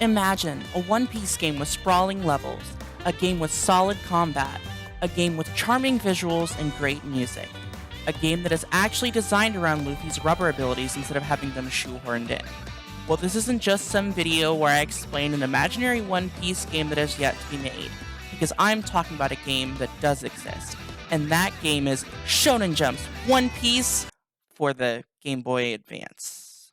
Imagine a One Piece game with sprawling levels, a game with solid combat, a game with charming visuals and great music, a game that is actually designed around Luffy's rubber abilities instead of having them shoehorned in. Well, this isn't just some video where I explain an imaginary One Piece game that has yet to be made, because I'm talking about a game that does exist, and that game is Shonen Jump's One Piece for the Game Boy Advance.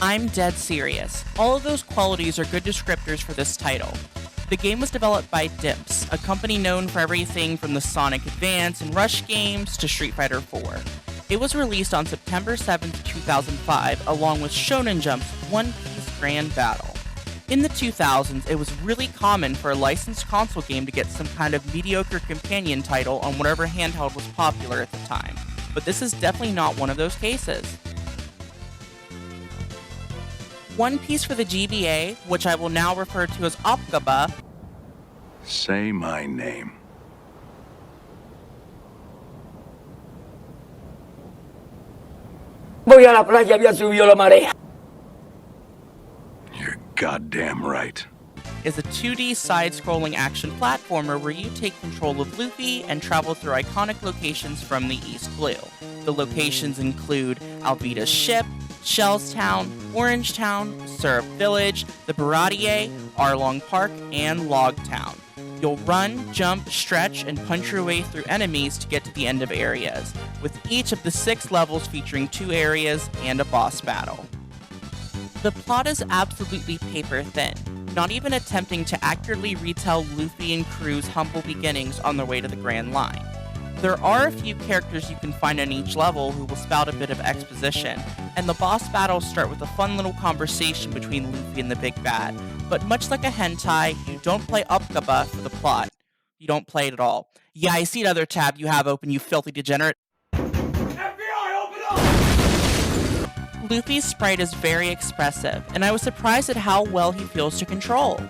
I'm dead serious. All of those qualities are good descriptors for this title. The game was developed by Dimps, a company known for everything from the Sonic Advance and Rush games to Street Fighter IV. It was released on September 7, 2005, along with Shonen Jump's One Piece Grand Battle. In the 2000s, it was really common for a licensed console game to get some kind of mediocre companion title on whatever handheld was popular at the time, but this is definitely not one of those cases. One Piece for the GBA, which I will now refer to as Opgaba. Say my name. Voy a la playa, había subido la marea. You're goddamn right. Is a 2D side-scrolling action platformer where you take control of Luffy and travel through iconic locations from the East Blue. The locations include Alvida's ship, Shellstown, Orangetown, Syrup Village, the Baratier, Arlong Park, and Logtown. You'll run, jump, stretch, and punch your way through enemies to get to the end of areas, with each of the 6 levels featuring 2 areas and a boss battle. The plot is absolutely paper thin, not even attempting to accurately retell Luffy and crew's humble beginnings on their way to the Grand Line. There are a few characters you can find on each level who will spout a bit of exposition, and the boss battles start with a fun little conversation between Luffy and the Big Bad. But much like a hentai, you don't play Opgaba for the plot. You don't play it at all. Yeah, I see another tab you have open, you filthy degenerate. FBI, open up! Luffy's sprite is very expressive, and I was surprised at how well he feels to control.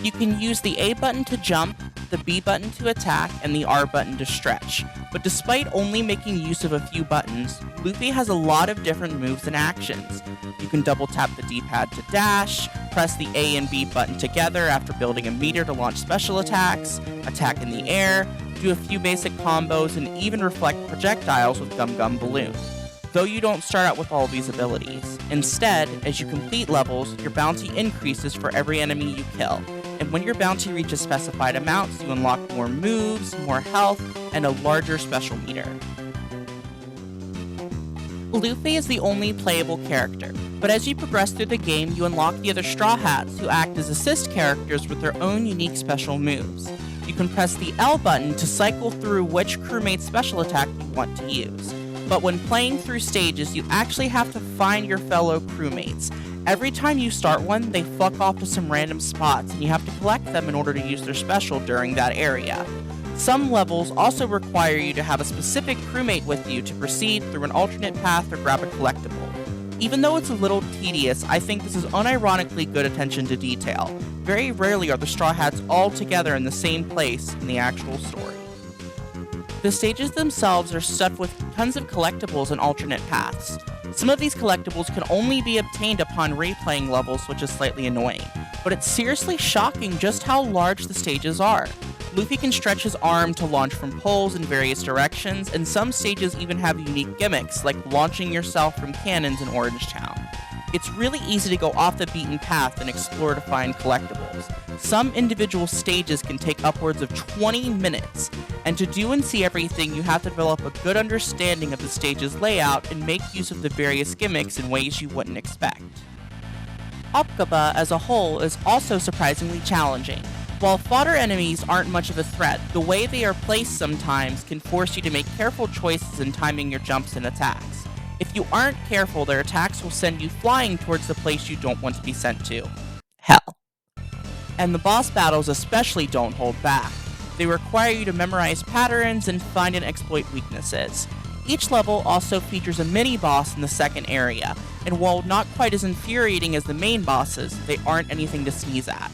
You can use the A button to jump, the B button to attack, and the R button to stretch. But despite only making use of a few buttons, Luffy has a lot of different moves and actions. You can double tap the D-pad to dash, press the A and B button together after building a meter to launch special attacks, attack in the air, do a few basic combos, and even reflect projectiles with Gum Gum Balloon. Though you don't start out with all these abilities. Instead, as you complete levels, your bounty increases for every enemy you kill. And when your bounty reaches specified amounts, you unlock more moves, more health, and a larger special meter. Luffy is the only playable character, but as you progress through the game, you unlock the other Straw Hats, who act as assist characters with their own unique special moves. You can press the L button to cycle through which crewmate's special attack you want to use. But when playing through stages, you actually have to find your fellow crewmates. Every time you start one, they fuck off to some random spots, and you have to collect them in order to use their special during that area. Some levels also require you to have a specific crewmate with you to proceed through an alternate path or grab a collectible. Even though it's a little tedious, I think this is unironically good attention to detail. Very rarely are the Straw Hats all together in the same place in the actual story. The stages themselves are stuffed with tons of collectibles and alternate paths. Some of these collectibles can only be obtained upon replaying levels, which is slightly annoying, but it's seriously shocking just how large the stages are. Luffy can stretch his arm to launch from poles in various directions, and some stages even have unique gimmicks, like launching yourself from cannons in Orangetown. It's really easy to go off the beaten path and explore to find collectibles. Some individual stages can take upwards of 20 minutes, and to do and see everything, you have to develop a good understanding of the stage's layout and make use of the various gimmicks in ways you wouldn't expect. Opgaba as a whole is also surprisingly challenging. While fodder enemies aren't much of a threat, the way they are placed sometimes can force you to make careful choices in timing your jumps and attacks. If you aren't careful, their attacks will send you flying towards the place you don't want to be sent to. Hell. And the boss battles especially don't hold back. They require you to memorize patterns and find and exploit weaknesses. Each level also features a mini-boss in the second area, and while not quite as infuriating as the main bosses, they aren't anything to sneeze at.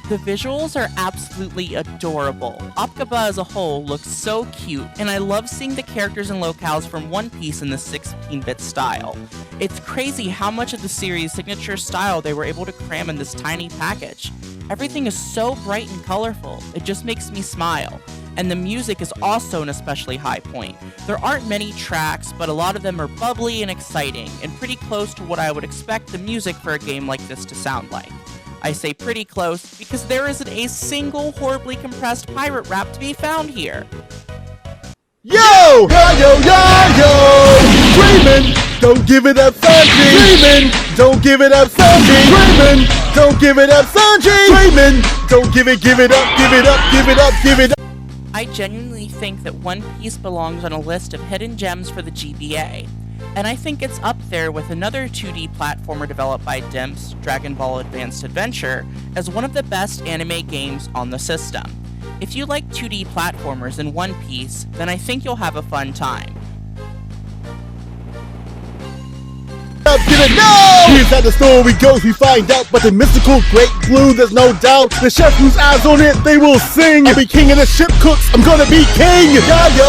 The visuals are absolutely adorable. Opkaba as a whole looks so cute, and I love seeing the characters and locales from One Piece in the 16-bit style. It's crazy how much of the series' signature style they were able to cram in this tiny package. Everything is so bright and colorful, it just makes me smile. And the music is also an especially high point. There aren't many tracks, but a lot of them are bubbly and exciting, and pretty close to what I would expect the music for a game like this to sound like. I say pretty close because there isn't a single horribly compressed pirate rap to be found here. Yo! Yo! Dreamin', don't give it up, Sanji! Dreamin', don't give it up, Sanji! Dreamin', don't give it up, Sanji! Dreamin', don't give it up. I genuinely think that One Piece belongs on a list of hidden gems for the GBA. And I think it's up there with another 2D platformer developed by Dimps, Dragon Ball Advanced Adventure, as one of the best anime games on the system. If you like 2D platformers in One Piece, then I think you'll have a fun time. Here's how the story goes, we find out, but the mystical Great Blue, there's no doubt. The chef whose eyes on it, they will sing. I'll be king of the ship cooks, I'm gonna be king. Yeah, yo.